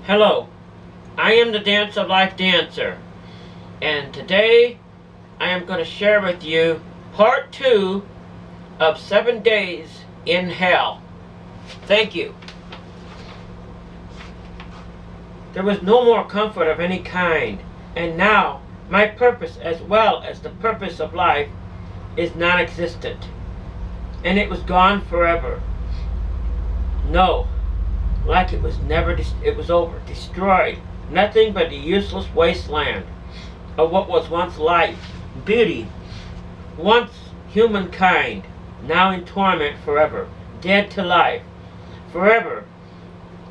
Hello, I am the Dance of Life Dancer, and today I am going to share with you part 2 of 7 Days in Hell. Thank you. There was no more comfort of any kind, and now my purpose as well as the purpose of life is non-existent, and it was gone forever. No. Like it was never, it was over, destroyed. Nothing but a useless wasteland of what was once life, beauty, once humankind, now in torment forever, dead to life, forever.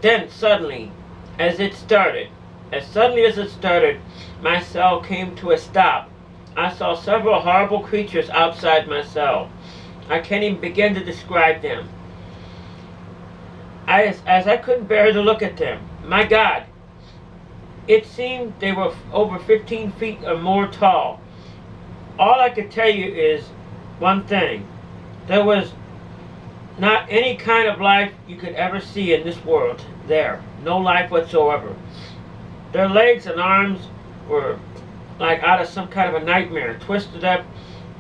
Then suddenly, as suddenly as it started, my cell came to a stop. I saw several horrible creatures outside my cell. I can't even begin to describe them. As I couldn't bear to look at them. My God, it seemed they were over 15 feet or more tall. All I could tell you is one thing. There was not any kind of life you could ever see in this world there. No life whatsoever. Their legs and arms were like out of some kind of a nightmare. Twisted up,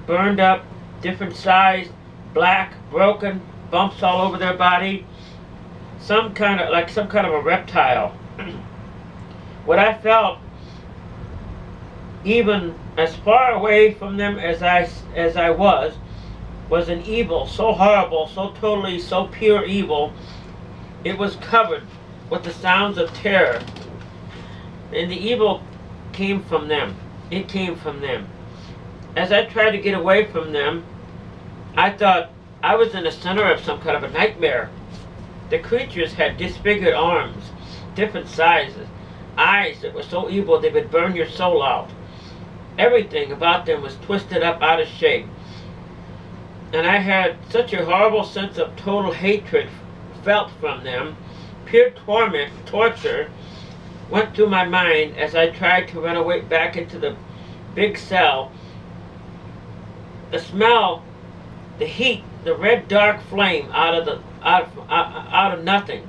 burned up, different size, black, broken, bumps all over their body. Some kind of a reptile. What I felt, even as far away from them as I was an evil so horrible, so totally, so pure evil. It was covered with the sounds of terror, and the evil came from them. It came from them. As I tried to get away from them, I thought I was in the center of some kind of a nightmare. The creatures had disfigured arms, different sizes, eyes that were so evil they would burn your soul out. Everything about them was twisted up out of shape. And I had such a horrible sense of total hatred felt from them. Pure torment, torture, went through my mind as I tried to run away back into the big cell. The smell, the heat, the red dark flame out of nothing.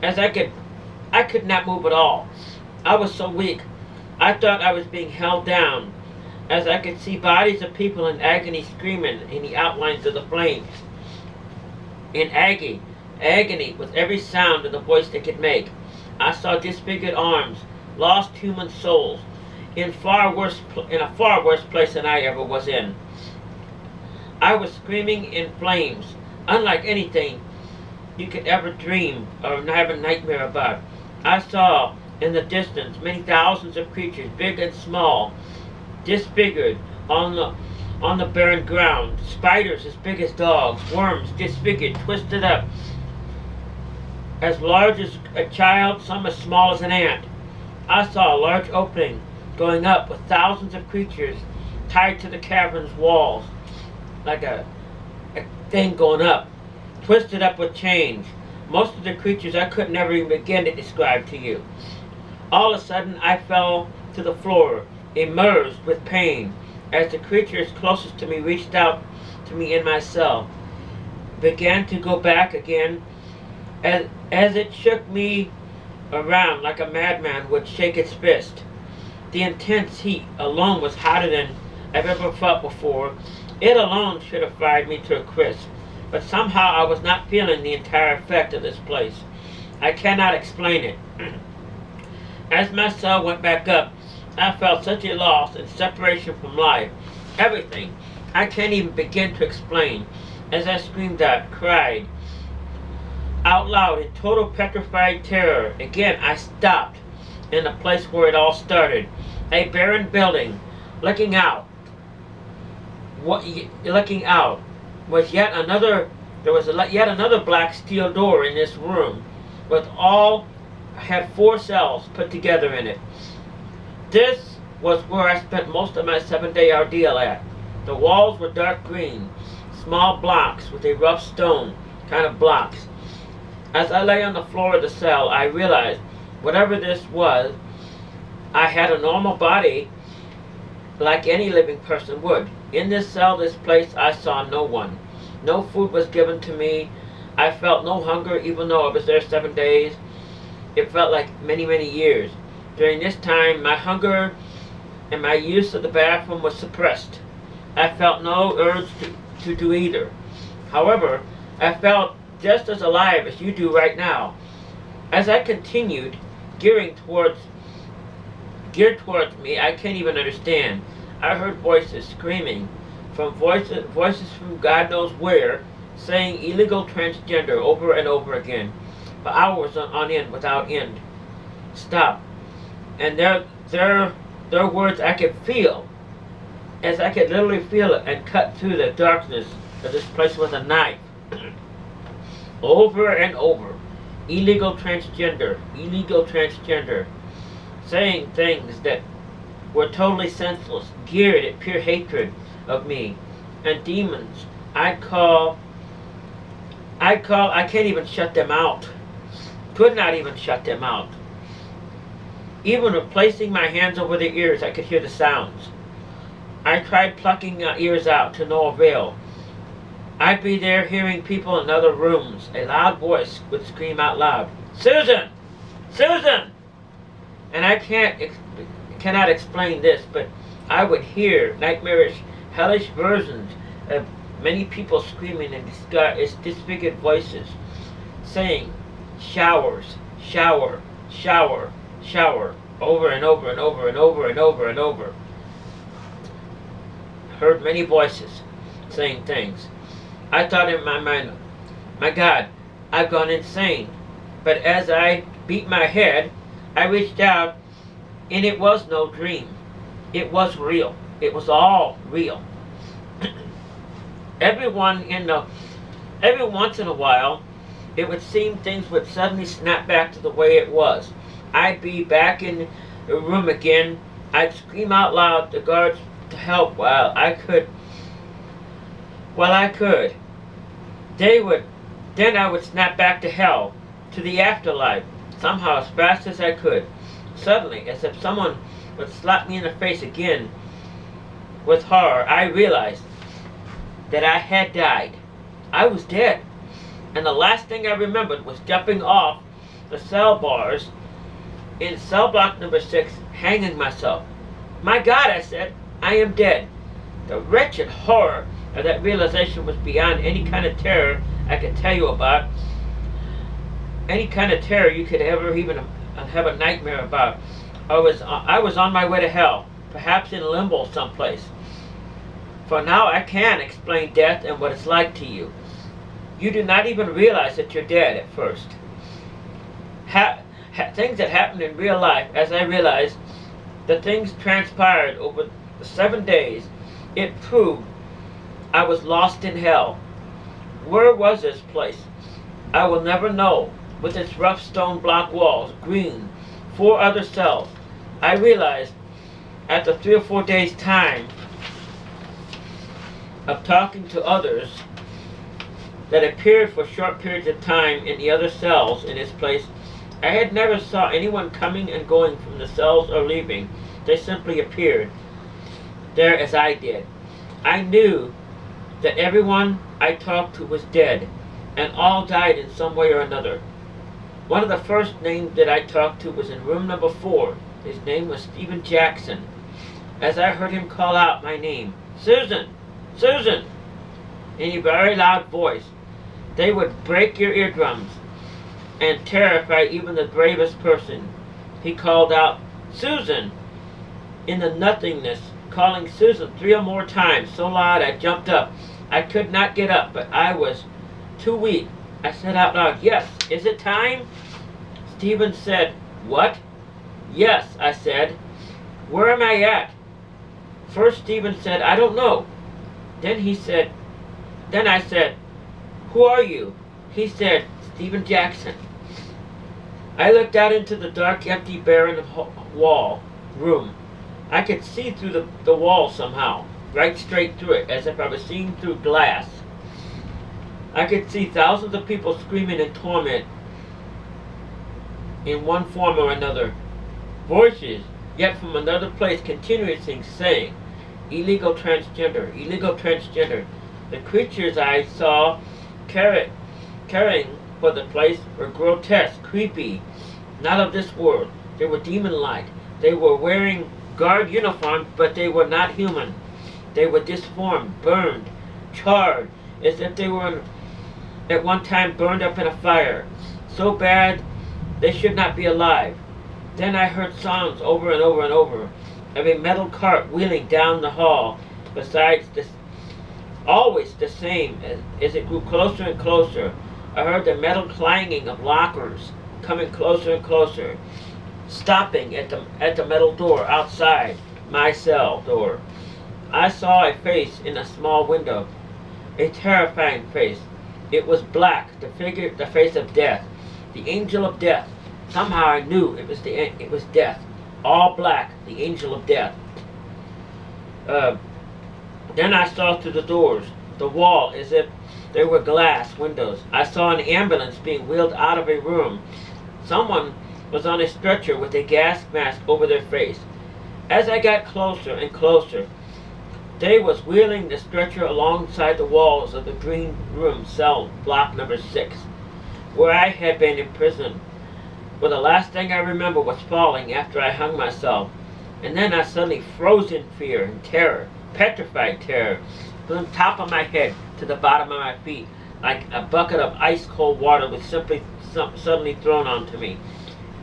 As I could not move at all. I was so weak. I thought I was being held down, as I could see bodies of people in agony screaming in the outlines of the flames. In agony with every sound of the voice they could make. I saw disfigured arms, lost human souls, in a far worse place than I ever was in. I was screaming in flames, unlike anything you could ever dream or have a nightmare about. I saw in the distance many thousands of creatures, big and small, disfigured on the barren ground. Spiders as big as dogs, worms disfigured, twisted up, as large as a child, some as small as an ant. I saw a large opening going up with thousands of creatures tied to the cavern's walls, like a thing going up, twisted up with chains. Most of the creatures I could never even begin to describe to you. All of a sudden I fell to the floor, immersed with pain, as the creatures closest to me reached out to me in my cell, began to go back again, as it shook me around like a madman would shake its fist. The intense heat alone was hotter than I've ever felt before. It alone should have fried me to a crisp. But somehow I was not feeling the entire effect of this place. I cannot explain it. As my cell went back up, I felt such a loss and separation from life. Everything. I can't even begin to explain. As I screamed out, cried out loud in total petrified terror. Again I stopped in the place where it all started. A barren building. Looking out was yet another black steel door in this room, with all had 4 cells put together in it. This was where I spent most of my 7-day ordeal at. The walls were dark green, small blocks with a rough stone kind of blocks. As I lay on the floor of the cell, I realized whatever this was, I had a normal body like any living person would. In this cell, this place, I saw no one. No food was given to me. I felt no hunger even though I was there 7 days. It felt like many, many years. During this time, my hunger and my use of the bathroom was suppressed. I felt no urge to do either. However, I felt just as alive as you do right now. As I continued geared towards me, I can't even understand. I heard voices screaming, voices from God knows where, saying illegal transgender over and over again, for hours on end without end. Stop. And their words I could feel, as I could literally feel it and cut through the darkness of this place with a knife. Over and over. Illegal transgender, saying things that were totally senseless, geared at pure hatred of me. And demons, I can't even shut them out. Could not even shut them out. Even with placing my hands over their ears, I could hear the sounds. I tried plucking ears out to no avail. I'd be there hearing people in other rooms. A loud voice would scream out loud, "Susan! Susan!" And I cannot explain this, but I would hear nightmarish, hellish versions of many people screaming in disfigured voices, saying, "Showers, shower, shower, shower," over and over and over and over and over and over. Heard many voices saying things. I thought in my mind, my God, I've gone insane. But as I beat my head, I reached out, and it was no dream. It was real. It was all real. Every once in a while, it would seem things would suddenly snap back to the way it was. I'd be back in the room again. I'd scream out loud to guards to help while I could. Then I would snap back to hell, to the afterlife, somehow as fast as I could. Suddenly, as if someone would slap me in the face again with horror, I realized that I had died. I was dead. And the last thing I remembered was jumping off the cell bars in cell block number 6, hanging myself. My God, I said, I am dead. The wretched horror of that realization was beyond any kind of terror I could tell you about. Any kind of terror you could ever even have a nightmare about. I was on my way to hell, perhaps in limbo someplace. For now I can explain death and what it's like to you. You do not even realize that you're dead at first. Things that happened in real life, as I realized, the things transpired over the 7 days, it proved I was lost in hell. Where was this place? I will never know. With its rough stone block walls, green, 4 other cells. I realized after 3 or 4 days' time of talking to others that appeared for short periods of time in the other cells in this place, I had never saw anyone coming and going from the cells or leaving. They simply appeared there as I did. I knew that everyone I talked to was dead, and all died in some way or another. One of the first names that I talked to was in room number 4. His name was Stephen Jackson. As I heard him call out my name, "Susan! Susan!" in a very loud voice, they would break your eardrums and terrify even the bravest person. He called out, "Susan!" in the nothingness, calling Susan 3 or more times so loud I jumped up. I could not get up, but I was too weak. I said out loud, "Yes, is it time?" Stephen said, "What?" "Yes," I said. "Where am I at?" First Stephen said, "I don't know." Then I said, "Who are you?" He said, "Stephen Jackson." I looked out into the dark, empty, barren room. I could see through the wall somehow, right straight through it, as if I was seeing through glass. I could see thousands of people screaming in torment in one form or another. Voices, yet from another place, continuously saying, "Illegal transgender, illegal transgender." The creatures I saw carrying for the place were grotesque, creepy, not of this world. They were demon-like. They were wearing guard uniforms, but they were not human. They were disformed, burned, charred, as if they were at one time burned up in a fire. So bad they should not be alive. Then I heard sounds over and over and over of a metal cart wheeling down the hall. Besides this, always the same as it grew closer and closer. I heard the metal clanging of lockers coming closer and closer, stopping at the metal door outside my cell door. I saw a face in a small window, a terrifying face. It was black, the face of death, the angel of death. Somehow I knew it was death, all black, the angel of death. Then I saw through the doors, the wall, as if there were glass windows. I saw an ambulance being wheeled out of a room. Someone was on a stretcher with a gas mask over their face. As I got closer and closer, they was wheeling the stretcher alongside the walls of the green room cell block number 6, where I had been imprisoned. Well, the last thing I remember was falling after I hung myself, and then I suddenly froze in fear and terror, petrified terror, from the top of my head to the bottom of my feet, like a bucket of ice-cold water was suddenly thrown onto me.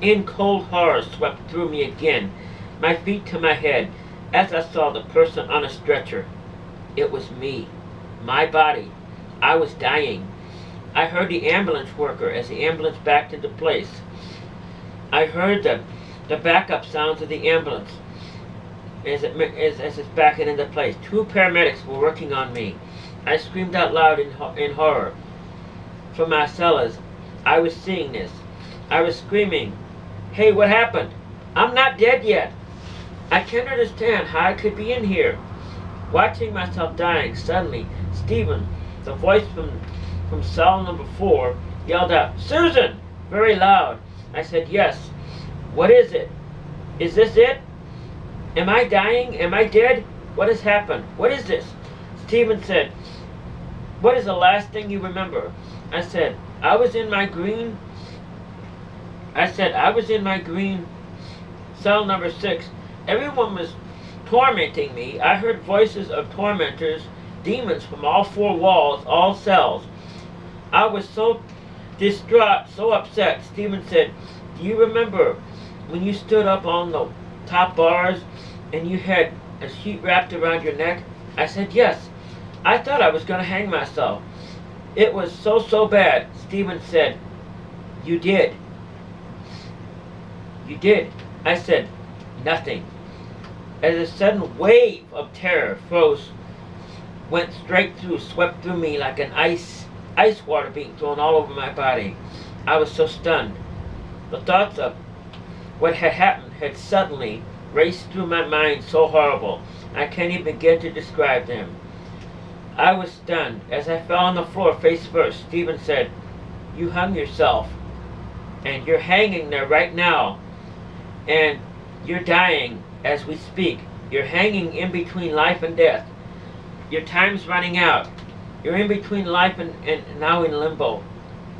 In cold horror swept through me again, my feet to my head, as I saw the person on a stretcher. It was me, my body. I was dying. I heard the ambulance worker as the ambulance backed into place. I heard the backup sounds of the ambulance as it's backing into place. 2 paramedics were working on me. I screamed out loud in horror. From my cell as I was seeing this, I was screaming, "Hey, what happened? I'm not dead yet. I can't understand how I could be in here." Watching myself dying, suddenly, Stephen, the voice from cell number 4, yelled out, "Susan!" very loud. I said, "Yes." "What is it? Is this it? Am I dying? Am I dead? What has happened? What is this?" Stephen said, "What is the last thing you remember?" I said, I was in my green cell number 6. Everyone was tormenting me. I heard voices of tormentors, demons from all 4 walls, all cells. I was so distraught, so upset. Stephen said, "Do you remember when you stood up on the top bars and you had a sheet wrapped around your neck?" I said, "Yes. I thought I was going to hang myself. It was so bad." Stephen said, "You did. You did." I said, "Nothing." As a sudden wave of terror went straight through, swept through me like an ice water being thrown all over my body. I was so stunned. The thoughts of what had happened had suddenly raced through my mind, so horrible, I can't even begin to describe them. I was stunned. As I fell on the floor face first, Stephen said, "You hung yourself, and you're hanging there right now, and you're dying as we speak. You're hanging in between life and death. Your time's running out. You're in between life and now in limbo."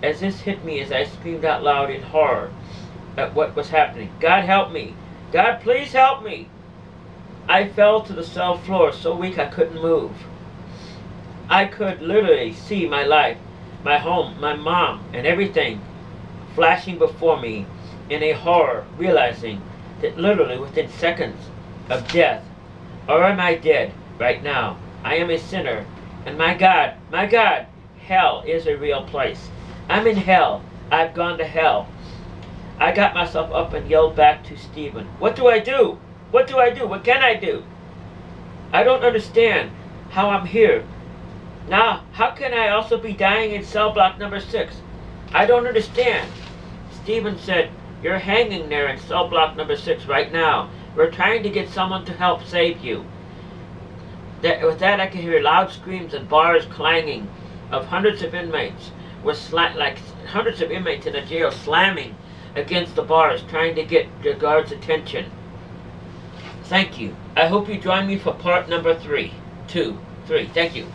As this hit me, as I screamed out loud in horror at what was happening, "God help me! God, please help me!" I fell to the cell floor, so weak I couldn't move. I could literally see my life, my home, my mom, and everything flashing before me in a horror, realizing that literally within seconds of death, or am I dead right now, I am a sinner, and my God, hell is a real place. I'm in hell. I've gone to hell. I got myself up and yelled back to Stephen, "What do I do? What do I do? What can I do? I don't understand how I'm here. Now, how can I also be dying in cell block number 6? I don't understand." Stephen said, "You're hanging there in cell block number 6 right now. We're trying to get someone to help save you." With that, I could hear loud screams and bars clanging of hundreds of inmates, like hundreds of inmates in a jail slamming against the bars, trying to get the guards' attention. Thank you. I hope you join me for part number 3. Thank you.